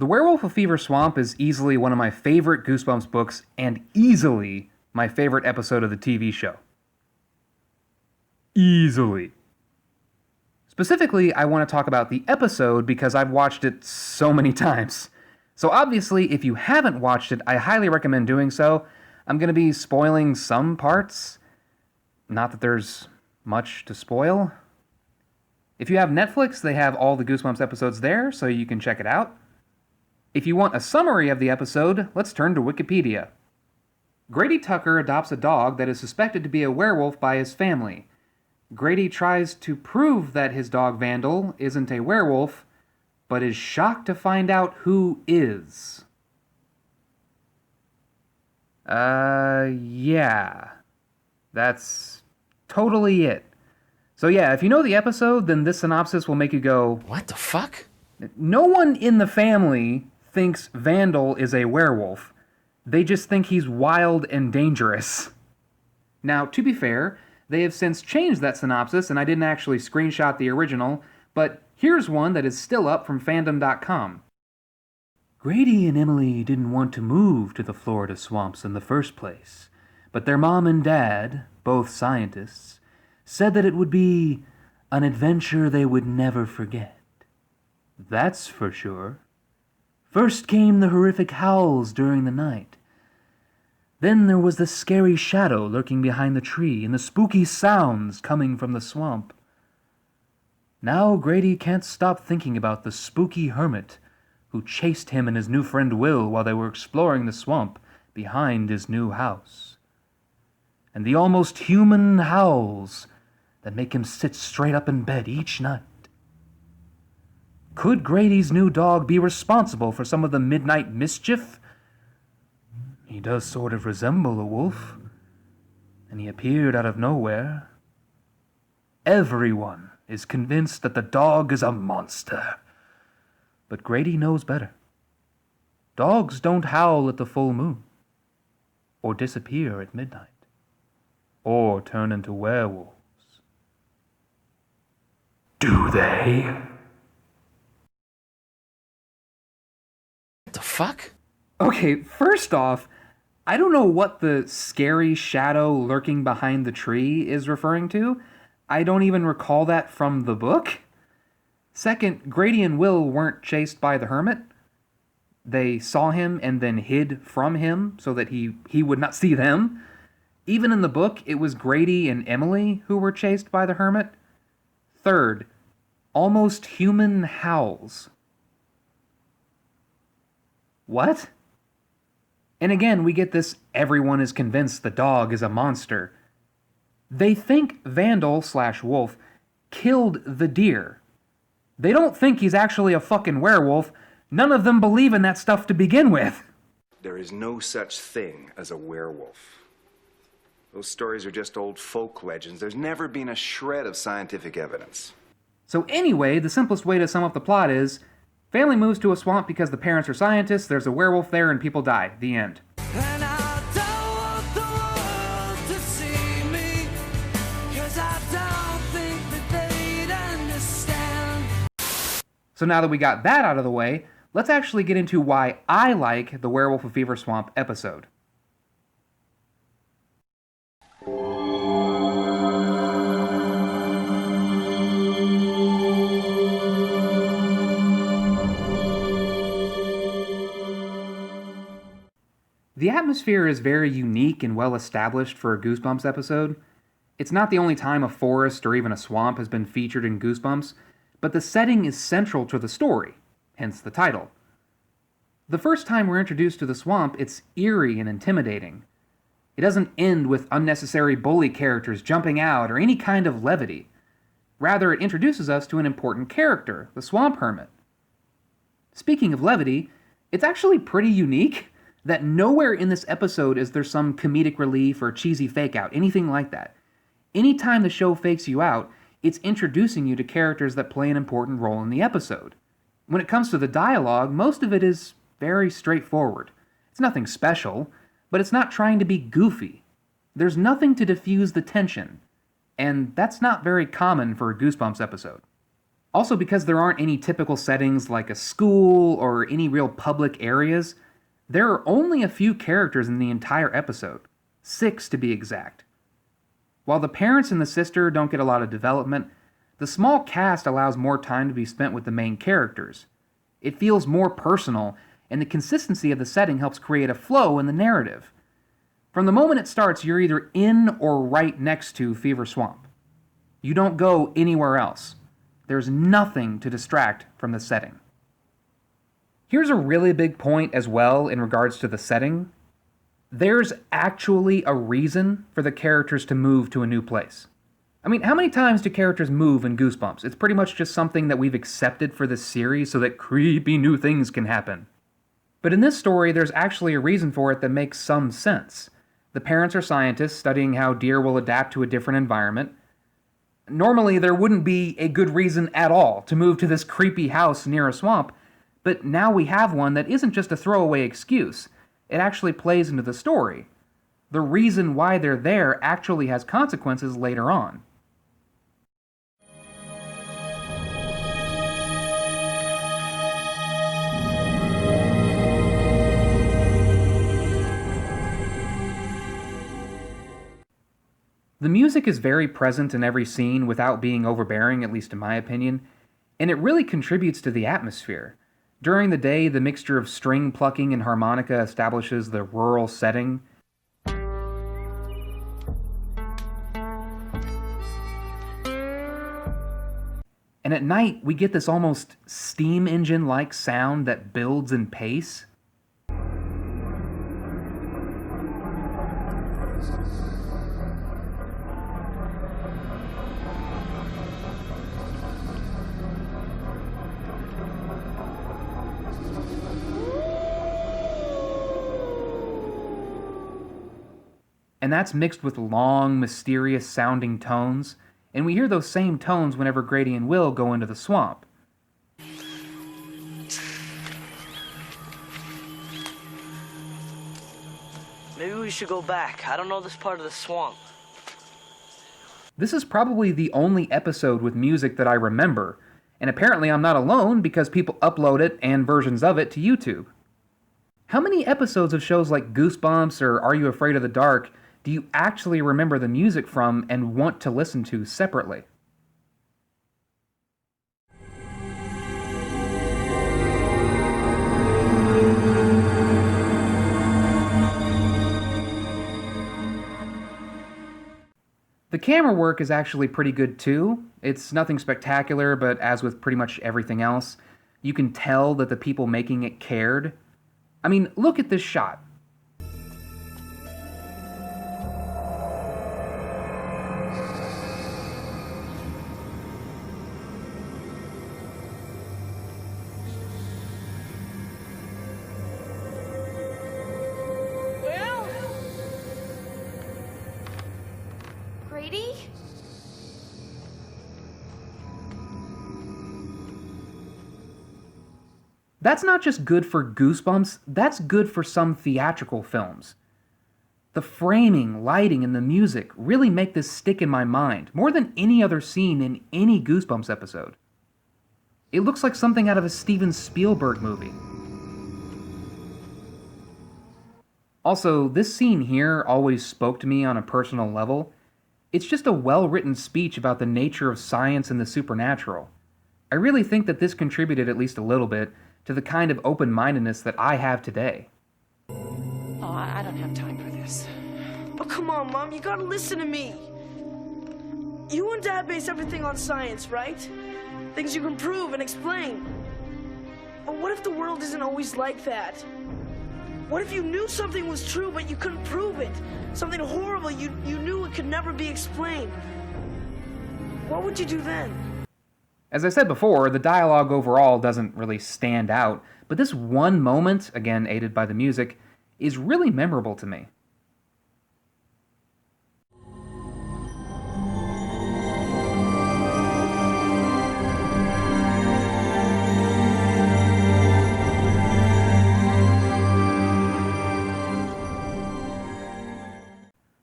The Werewolf of Fever Swamp is easily one of my favorite Goosebumps books and easily my favorite episode of the TV show. Easily. Specifically, I want to talk about the episode because I've watched it so many times. So obviously, if you haven't watched it, I highly recommend doing so. I'm going to be spoiling some parts. Not that there's much to spoil. If you have Netflix, they have all the Goosebumps episodes there, so you can check it out. If you want a summary of the episode, let's turn to Wikipedia. Grady Tucker adopts a dog that is suspected to be a werewolf by his family. Grady tries to prove that his dog Vandal isn't a werewolf, but is shocked to find out who is. Yeah. That's totally it. So yeah, if you know the episode, then this synopsis will make you go, "What the fuck?" No one in the family thinks Vandal is a werewolf. They just think he's wild and dangerous. Now, to be fair, they have since changed that synopsis, and I didn't actually screenshot the original, but here's one that is still up from fandom.com. Grady and Emily didn't want to move to the Florida swamps in the first place, but their mom and dad, both scientists, said that it would be an adventure they would never forget. That's for sure. First came the horrific howls during the night. Then there was the scary shadow lurking behind the tree and the spooky sounds coming from the swamp. Now Grady can't stop thinking about the spooky hermit who chased him and his new friend Will while they were exploring the swamp behind his new house. And the almost human howls that make him sit straight up in bed each night. Could Grady's new dog be responsible for some of the midnight mischief? He does sort of resemble a wolf, and he appeared out of nowhere. Everyone is convinced that the dog is a monster, but Grady knows better. Dogs don't howl at the full moon, or disappear at midnight, or turn into werewolves. Do they? The fuck? Okay, first off, I don't know what the scary shadow lurking behind the tree is referring to. I don't even recall that from the book. Second, Grady and Will weren't chased by the hermit. They saw him and then hid from him so that he would not see them. Even in the book, it was Grady and Emily who were chased by the hermit. Third, almost human howls. What? And again, we get this everyone is convinced the dog is a monster. They think Vandal/Wolf killed the deer. They don't think he's actually a fucking werewolf. None of them believe in that stuff to begin with. There is no such thing as a werewolf. Those stories are just old folk legends. There's never been a shred of scientific evidence. So anyway, the simplest way to sum up the plot is, family moves to a swamp because the parents are scientists, there's a werewolf there, and people die. The end. And I don't want the world to see me, 'cause I don't think that they'd understand. So now that we got that out of the way, let's actually get into why I like the Werewolf of Fever Swamp episode. The atmosphere is very unique and well established for a Goosebumps episode. It's not the only time a forest or even a swamp has been featured in Goosebumps, but the setting is central to the story, hence the title. The first time we're introduced to the swamp, it's eerie and intimidating. It doesn't end with unnecessary bully characters jumping out or any kind of levity. Rather, it introduces us to an important character, the Swamp Hermit. Speaking of levity, it's actually pretty unique that nowhere in this episode is there some comedic relief or cheesy fake-out, anything like that. Anytime the show fakes you out, it's introducing you to characters that play an important role in the episode. When it comes to the dialogue, most of it is very straightforward. It's nothing special, but it's not trying to be goofy. There's nothing to diffuse the tension, and that's not very common for a Goosebumps episode. Also, because there aren't any typical settings like a school or any real public areas, there are only a few characters in the entire episode. 6 to be exact. While the parents and the sister don't get a lot of development, the small cast allows more time to be spent with the main characters. It feels more personal, and the consistency of the setting helps create a flow in the narrative. From the moment it starts, you're either in or right next to Fever Swamp. You don't go anywhere else. There's nothing to distract from the setting. Here's a really big point as well in regards to the setting. There's actually a reason for the characters to move to a new place. I mean, how many times do characters move in Goosebumps? It's pretty much just something that we've accepted for this series so that creepy new things can happen. But in this story, there's actually a reason for it that makes some sense. The parents are scientists studying how deer will adapt to a different environment. Normally, there wouldn't be a good reason at all to move to this creepy house near a swamp, but now we have one that isn't just a throwaway excuse. It actually plays into the story. The reason why they're there actually has consequences later on. The music is very present in every scene without being overbearing, at least in my opinion, and it really contributes to the atmosphere. During the day, the mixture of string plucking and harmonica establishes the rural setting. And at night, we get this almost steam engine-like sound that builds in pace. And that's mixed with long, mysterious sounding tones, and we hear those same tones whenever Grady and Will go into the swamp. Maybe we should go back. I don't know this part of the swamp. This is probably the only episode with music that I remember, and apparently I'm not alone because people upload it and versions of it to YouTube. How many episodes of shows like Goosebumps or Are You Afraid of the Dark do you actually remember the music from and want to listen to separately? The camera work is actually pretty good too. It's nothing spectacular, but as with pretty much everything else, you can tell that the people making it cared. I mean, look at this shot. Will? Grady? That's not just good for Goosebumps, that's good for some theatrical films. The framing, lighting, and the music really make this stick in my mind, more than any other scene in any Goosebumps episode. It looks like something out of a Steven Spielberg movie. Also, this scene here always spoke to me on a personal level. It's just a well-written speech about the nature of science and the supernatural. I really think that this contributed at least a little bit to the kind of open-mindedness that I have today. Oh, I don't have time for this. But come on, Mom, you gotta listen to me. You and Dad base everything on science, right? Things you can prove and explain. But what if the world isn't always like that? What if you knew something was true, but you couldn't prove it? Something horrible, you knew it could never be explained. What would you do then? As I said before, the dialogue overall doesn't really stand out, but this one moment, again aided by the music, is really memorable to me.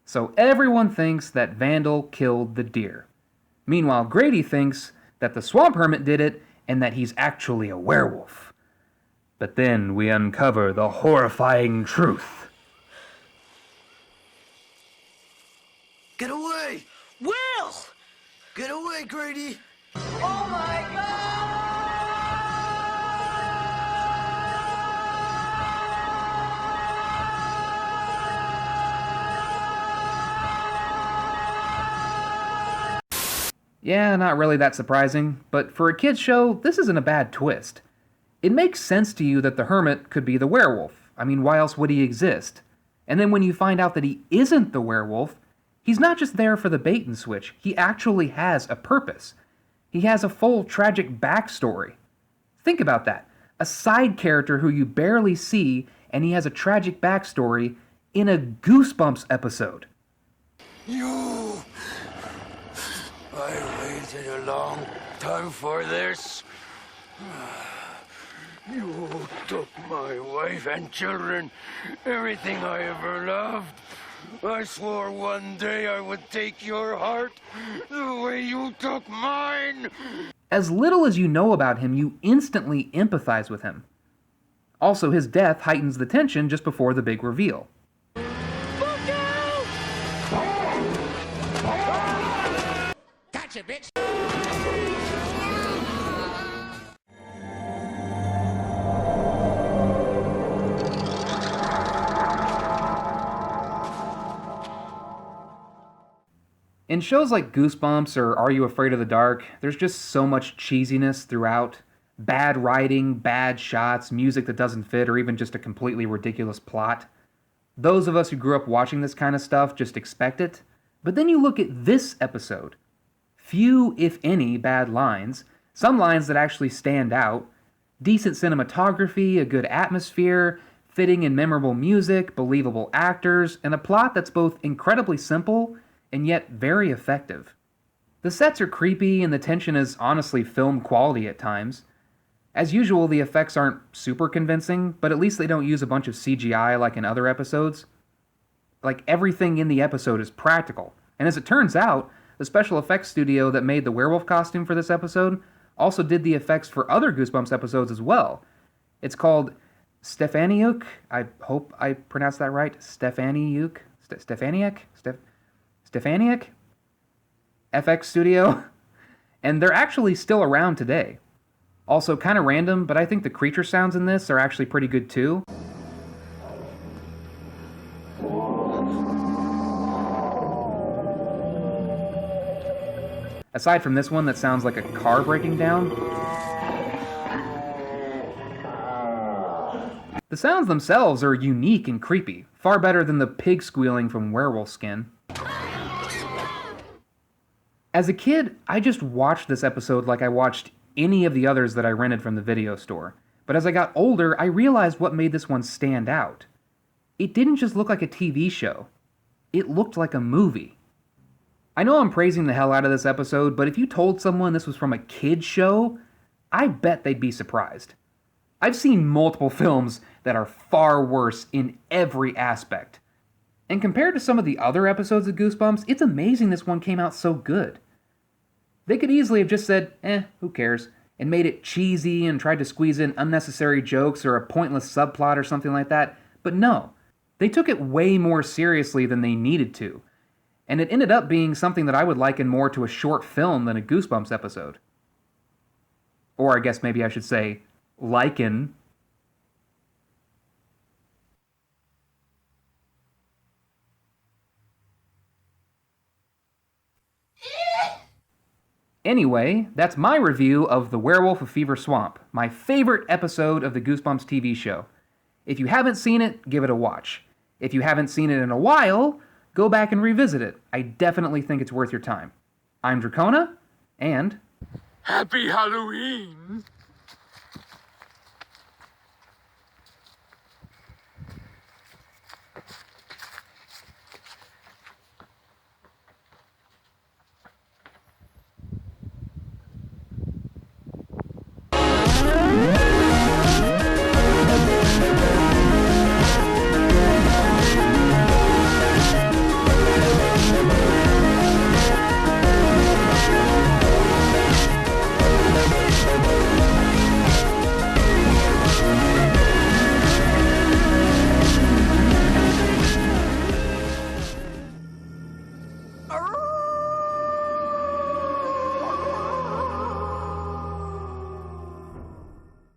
So everyone thinks that Vandal killed the deer. Meanwhile, Grady thinks that the swamp hermit did it, and that he's actually a werewolf. But then we uncover the horrifying truth. Get away! Will! Get away, Grady! Oh my God! Yeah, not really that surprising, but for a kid's show, this isn't a bad twist. It makes sense to you that the hermit could be the werewolf. I mean, why else would he exist? And then when you find out that he isn't the werewolf, he's not just there for the bait and switch, he actually has a purpose. He has a full tragic backstory. Think about that. A side character who you barely see, and he has a tragic backstory in a Goosebumps episode. You! I waited a long time for this. You took my wife and children, everything I ever loved. I swore one day I would take your heart the way you took mine. As little as you know about him, you instantly empathize with him. Also, his death heightens the tension just before the big reveal. Gotcha, bitch. In shows like Goosebumps or Are You Afraid of the Dark, there's just so much cheesiness throughout. Bad writing, bad shots, music that doesn't fit, or even just a completely ridiculous plot. Those of us who grew up watching this kind of stuff just expect it. But then you look at this episode. Few, if any, bad lines. Some lines that actually stand out. Decent cinematography, a good atmosphere, fitting and memorable music, believable actors, and a plot that's both incredibly simple and yet very effective. The sets are creepy and the tension is honestly film quality at times. As usual, the effects aren't super convincing, but at least they don't use a bunch of CGI like in other episodes. Like, everything in the episode is practical. And as it turns out, the special effects studio that made the werewolf costume for this episode also did the effects for other Goosebumps episodes as well. It's called Stefaniuk. I hope I pronounced that right. Stefaniuk? Stefaniuk? FX Studio. And they're actually still around today. Also, kind of random, but I think the creature sounds in this are actually pretty good too. Aside from this one that sounds like a car breaking down. The sounds themselves are unique and creepy, far better than the pig squealing from Werewolf Skin. As a kid, I just watched this episode like I watched any of the others that I rented from the video store. But as I got older, I realized what made this one stand out. It didn't just look like a TV show. It looked like a movie. I know I'm praising the hell out of this episode, but if you told someone this was from a kid's show, I bet they'd be surprised. I've seen multiple films that are far worse in every aspect. And compared to some of the other episodes of Goosebumps, it's amazing this one came out so good. They could easily have just said, who cares, and made it cheesy and tried to squeeze in unnecessary jokes or a pointless subplot or something like that, but no. They took it way more seriously than they needed to, and it ended up being something that I would liken more to a short film than a Goosebumps episode. Or I guess maybe I should say, liken. Anyway, that's my review of The Werewolf of Fever Swamp, my favorite episode of the Goosebumps TV show. If you haven't seen it, give it a watch. If you haven't seen it in a while, go back and revisit it. I definitely think it's worth your time. I'm Dracona, and... Happy Halloween!